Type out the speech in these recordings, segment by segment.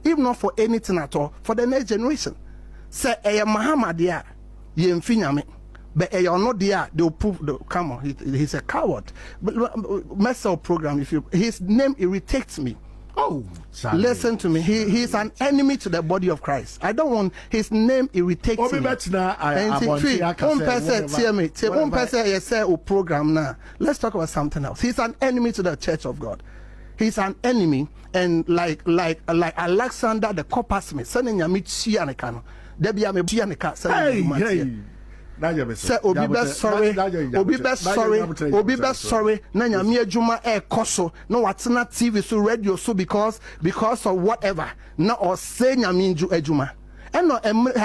if not for anything at all, for the next generation. Say, Muhammad, yeah, ye infinyame. But you're not there, they'll prove, come on, he's a coward. But mess up program, his name irritates me. Oh, sorry. Listen to me. He's an enemy to the body of Christ. I don't want his name irritates me. Program now. Let's talk about something else. He's an enemy to the church of God. He's an enemy, and like Alexander the coppersmith. Say obi be sorry na nyame adwuma e koso na watena TV so radio so because of whatever na or say nyame adwuma. And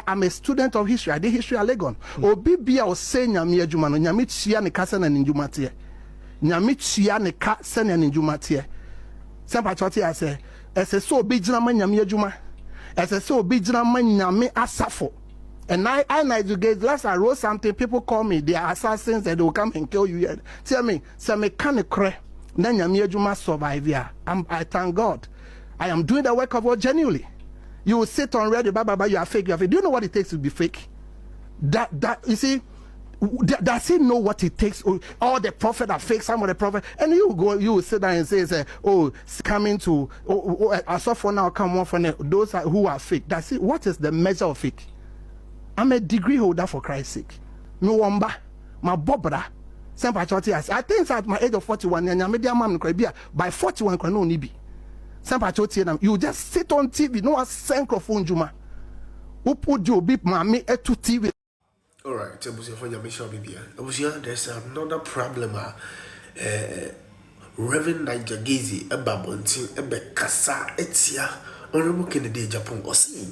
I'm a student of history. I did history at Legon. Obi bia o say nyame adwuma no nyame tua ne kasa na ndwuma tie. Nyame tua ne ka se na ndwuma tie. Sempa choti ase so obi gina ma nyame adwuma. So obi gina ma nyame asafo. And I Nigel Gaisie, last I wrote something, people call me, they are assassins and they will come and kill you. Tell me, so me can't cry. Then you survive here. I thank God. I am doing the work of God genuinely. You will sit on radio, baba, you are fake, Do you know what it takes to be fake? That you see, does he know what it takes? All the prophet are fake, some of the prophet, and you will sit down and say, oh, it's coming to, I saw for now, come on from those who are fake. That's it. What is the measure of fake? I'm a degree holder for Christ's sake. No wamba, my bobra. I think at my age of 41, by 41, you just sit on TV, no microphone juma. Who put you beep mommy to TV? All right, there's another problem. Rev Nigel Gaisie, Babonti, Kasa, Etia, Honorable Kennedy, Agyapong, Osi.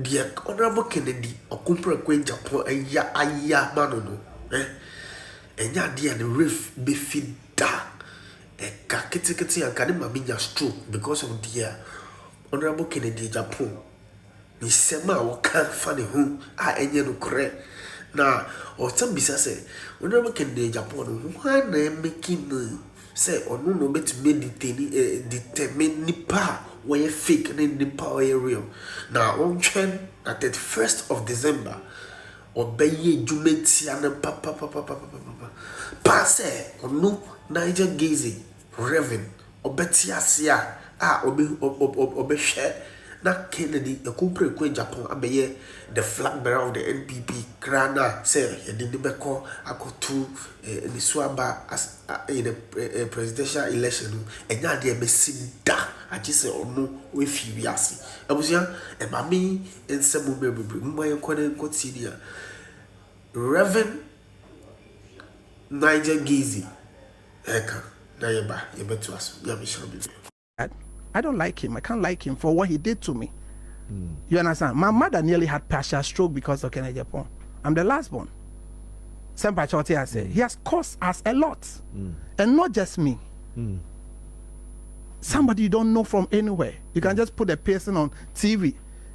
Dear Honorable Kennedy, or Kumpra Queen Japan, and ya manono, and ya dear the reef be feed da, a kakiti and Kadima be your stroke because of dear Honorable Kennedy Japan. Ni sema or can't funny whom I ain't no correct. Now, or some say, Honorable Kennedy Japan, why name making me say or no bet meditate determine nipa. When you fake and the power real. Now on trend at the 1st of December, obey Jumetiana papa passe or no Nigel Gaisie, Reverend, Obetia Sia, Obeshe, not Kennedy, a Kumpre Queen Japan, Abaye, the flag bearer of the NPP, Grana, say, he didn't call Akotu, the Swaba as in a presidential election, and now they may see that. I just say, oh no, with you, Yassi. I was young, and Mammy, and some will be my quotidian. Reverend Nigel Gaisie, Eka, Nayaba, you bet to us, I don't like him. I can't like him for what he did to me. You understand? My mother nearly had partial stroke because of Agyapong. I'm the last born. I say he has cost us a lot, and not just me. Somebody you don't know from anywhere. You can just put a person on TV,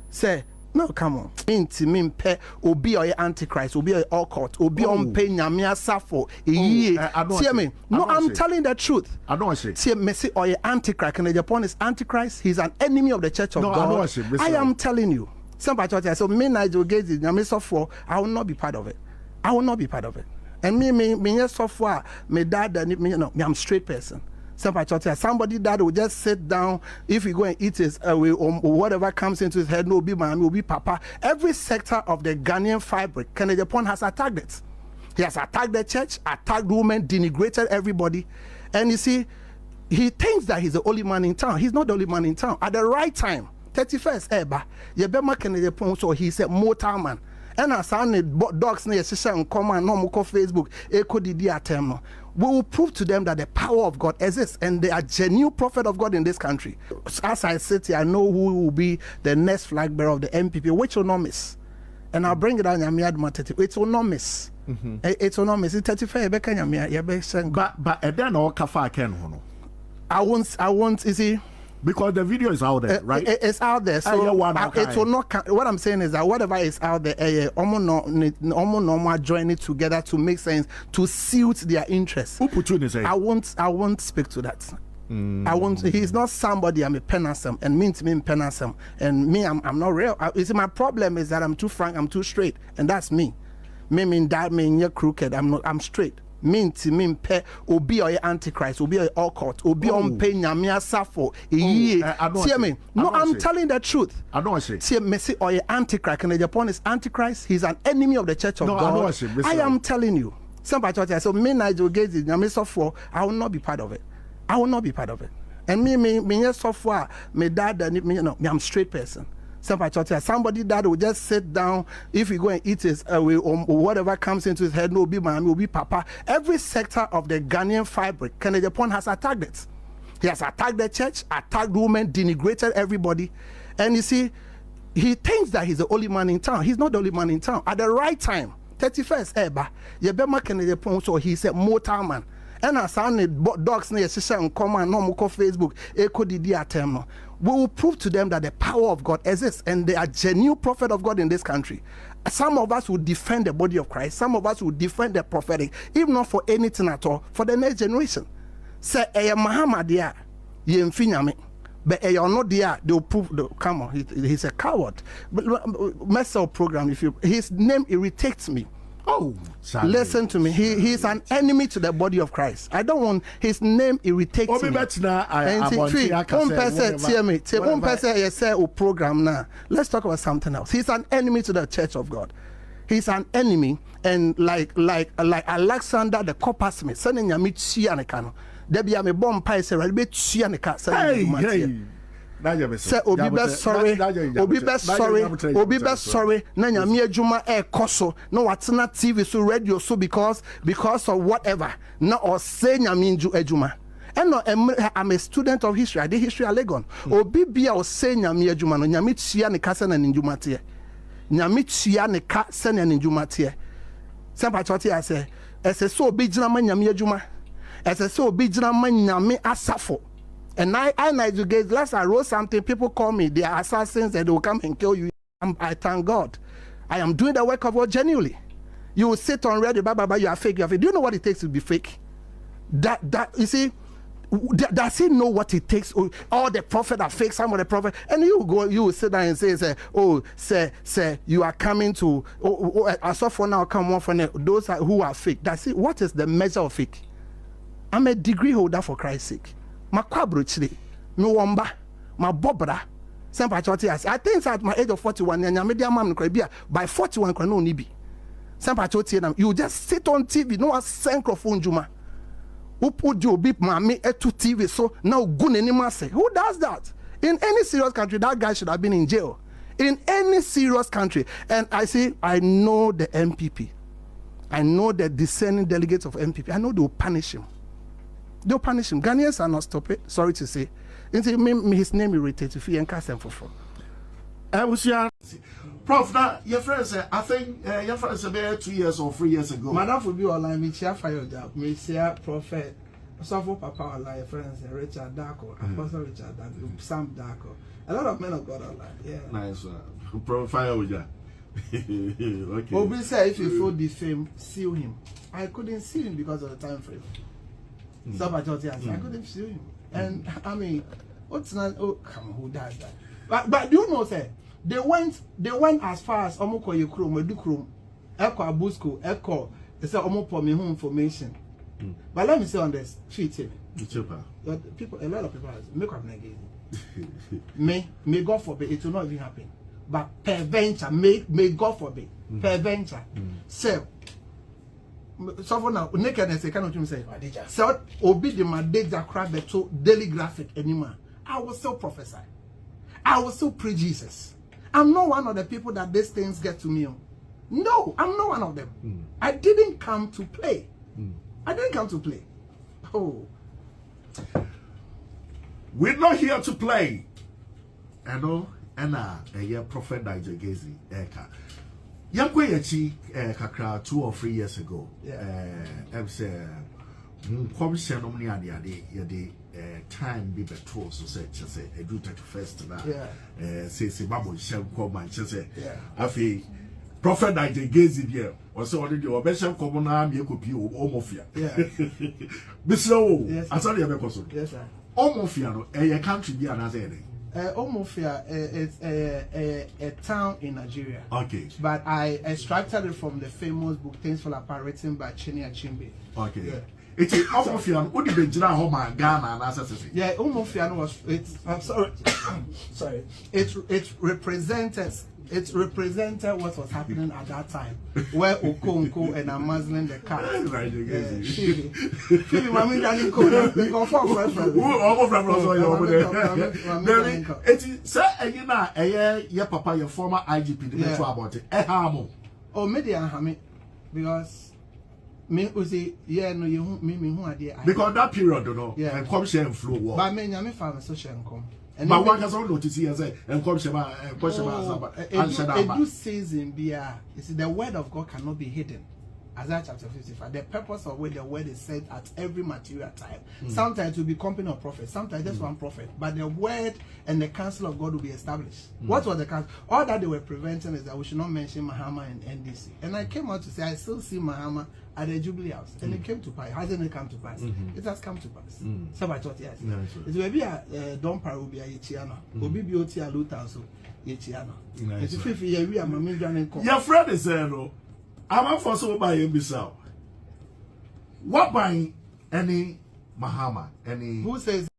say, no, come on. Pe obi or antichrist, obi or occult, obi on pe nyamia safo. See me? No, I'm telling the truth. I don't say. See me say or antichrist. And Agyapong is antichrist. He's an enemy of the church of God. I am telling you. Somebody so me Nigel Gaisie, nyamia safo. I will not be part of it. I will not be part of it. And me safo. Me dad and me I'm straight person. Somebody that will just sit down if you go and eat his whatever comes into his head, no be man, will be papa. Every sector of the Ghanaian fabric, Agyapong has attacked it. He has attacked the church, attacked women, denigrated everybody. And you see, he thinks that he's the only man in town. He's not the only man in town. At the right time, 31st Eba, Yebema Agyapong, so he's a mortal man. And as I dogs near Sisha command no more Facebook, Echo Didi Atem. We will prove to them that the power of God exists and they are genuine prophet of God in this country. As I sit here, I know who will be the next flag bearer of the MPP, which will not miss. And I'll bring it down. It will not miss. It will not miss. It's 35. But then all kafa ken hono. I won't. You see. Because the video is out there, right? It's out there. So it will not. What I'm saying is that whatever is out there, almost join it together to make sense to suit their interests. Who put you in his head? I won't speak to that. I won't. He's not somebody. I'm a penasem, and me to me penasem, and me I'm not real. You see, my problem is that I'm too frank. I'm too straight, and that's me. Me mean that mean you're crooked. I'm not. I'm straight. Mean to me pe obi or antichrist obi or occult obi on pay nyame asafo hear me no I'm telling the truth. I don't say see me say or antichrist and Agyapong is antichrist. He's an enemy of the church of God. I am telling you somebody so me Nigel Gaisie nyame sofo I will not be part of it. I will not be part of it. And me sofo me dad me no me I'm straight person. Somebody that will just sit down if you go and eat his or whatever comes into his head, no be mommy, will be papa. Every sector of the Ghanaian fabric, Agyapong has attacked it. He has attacked the church, attacked women, denigrated everybody. And you see, he thinks that he's the only man in town. He's not the only man in town. At the right time, 31st Eba, Yebema Agyapong, so he's a mortal man. And as I need dogs near Sisha and Command, no more Facebook, Echo Didi Atem. We will prove to them that the power of God exists and they are genuine prophet of God in this country. Some of us will defend the body of Christ. Some of us will defend the prophetic, if not for anything at all, for the next generation. Say, Muhammad, yeah, ye me. But you're not there, they'll prove, come on, he's a coward. But mess up program, if you, his name irritates me. Oh, listen to me. He's an enemy to the body of Christ. I don't want his name irritates me. Program now. Let's talk about something else. He's an enemy to the church of God. He's an enemy, and like Alexander the coppersmith, sending ya meet Sianekano. There be a bomb pie, say, I'll be Sianeka. Say obi be sorry na nyame adwuma e koso na watena TV so radio so because of whatever na or say nyame adwuma and no I'm a student of history. I did history at Legon. Obi bia o say nyame adwuma no nyame tua ne kasa na ndwuma te nyame tua ne ka se na ndwuma te sempa chote ya say ese so obi gina ma nyame adwuma ese so obi gina ma nyame asafo. And I Nigel Gaisie, last I wrote something, people call me, they are assassins and they will come and kill you. I thank God. I am doing the work of God genuinely. You will sit on radio, blah, you are fake, Do you know what it takes to be fake? You see, does he know what it takes? All the prophet are fake, some of the prophet, and you will sit down and say, you are coming to, I saw for now, come on for now, those who are fake. That's it. What is the measure of fake? I'm a degree holder for Christ's sake. My kwabrochile, me wamba, my bobra. I think at my age of 41, and media man by 41 can only be. You just sit on TV, no microphone juma. Who put you beep mammy to TV so now good anymore say. Who does that? In any serious country, that guy should have been in jail. In any serious country. And I know the MPP. I know the discerning delegates of MPP. I know they will punish him. They'll punish him. Ghanaians are not stop it. Sorry to say. His name irritated if he and cast him for fun. Prof, now your friend said, I think your friend said about 2 years or 3 years ago. Madam will be online, me share fire job. Me share prophet. Suffer Papa online, your friends Richard Darko, Apostle Richard Darko, Sam Darko. A lot of men of God online. Yeah. Nice one. Profile with you. Okay. Obi said if you feel the fame, sue him. I couldn't see him because of the time frame. I couldn't see him. And I mean, what's not? Oh, come on, who does that? But do you know, sir? They went as far as Omoko Yekrum, Medukrum, Echo Abusko, Echo. They said Omopo me home information. But let me say on this tweet here. People, a lot of people make up negative. May God forbid it will not even happen. But peradventure, may God forbid. Peradventure. So. So for now, nakedness, I cannot even say. So, obi the madeja crab to daily graphic anymore. I will still prophesy. I will still preach Jesus. I'm not one of the people that these things get to me. No, I'm not one of them. I didn't come to play. I didn't come to play. Oh. We're not here to play. I know, and Prophet Nigel Gaisie, Yankwe kakra 2 or 3 years ago. I'm saying, time be better so say a do 31st now. Say Babu shall come and say, Afi Prophet Nigel Gaisie here, or so already or best common arm you could be almost here. Mr. I saw you. Yes, sir. Omofiano, a country be another. Omofia is a town in Nigeria. Okay. But I extracted it from the famous book Things Fall Apart written by Chinia Chimbe. Okay. Yeah. It's Omofiano, would you be Jina Homa, Ghana, and Assassin? Yeah, Omofiano was I'm sorry. Sorry. It represented what was happening at that time, where Okonko and Amazling the car. Phoebe, Mami Dani Kona, go for reference. Who almost from there? It's sir, you know, your papa, your former IGP, the metro about it. Hamo. Oh, media hami, because me uzi no you me who are there. Because that period, you know, and come share and flow. But me nyame fa social income. But one has all noticed here say and come share and question a good season be the word of God cannot be hidden. Isaiah chapter 55. The purpose of where the word is said at every material time. Sometimes it will be company of prophets, sometimes just one prophet. But the word and the counsel of God will be established. What was the counsel? All that they were preventing is that we should not mention Mahama and NDC. And I came out to say I still see Mahama at the Jubilee House. And it came to pass. Hasn't it come to pass? It has come to pass. So I thought, yes. It will be a Don Parubia Yichiana. Obi Bioti Aluta so Yichiana. It's 50 years we are Mamin. Your friend is zero. I'm for so by himself. What by any Mahama, any who says